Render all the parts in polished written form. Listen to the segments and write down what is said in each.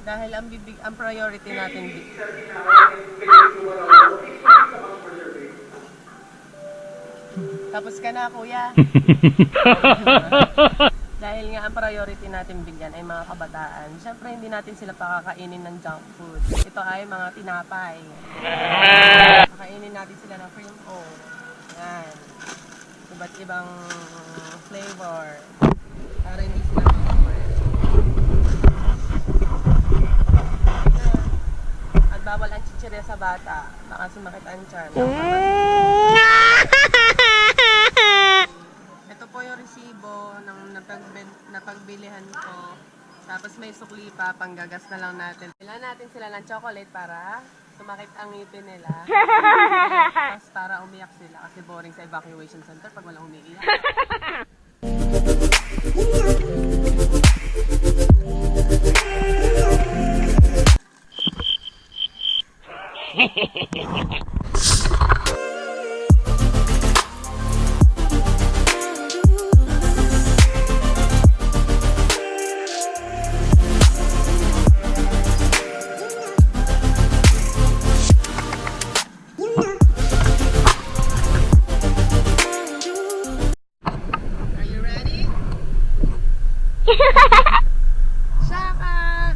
Dahil ang priority natin Tapos ka na, kuya. Dahil nga ang priority natin bigyan ay mga kabataan. Siyempre hindi natin sila pakakainin ng junk food. Ito ay mga tinapay. Kakainin natin sila ng cream o. Yan. Iba't ibang flavor. Para hindi sila makakulit. At bawal ang chichirya sa bata. Baka sumakit ang tiyan. Ito po yung resibo ng napagbilihan ko. Tapos may sukli pa, panggagas na lang natin. Bilan natin sila ng chocolate para sumakit ang ngipin nila. Tapos para umiyak sila kasi boring sa evacuation center pag walang umiiyak. Shaka!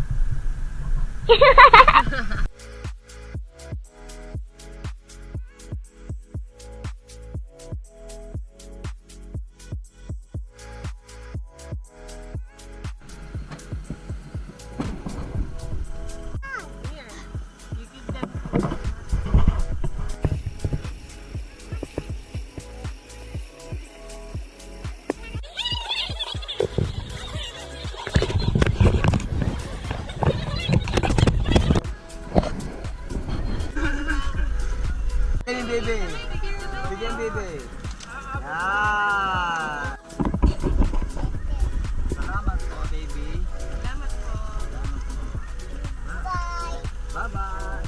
Bebe. Bigyan, bebe. Yan. Salamat po, baby. Salamat po. Bye. Bye-bye.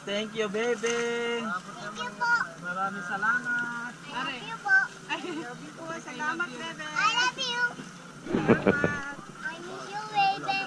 Thank you, baby. Thank you po. Maraming salamat. I love you po. I love you po. Salamat, bebe. I love you. Salamat. I miss you, baby.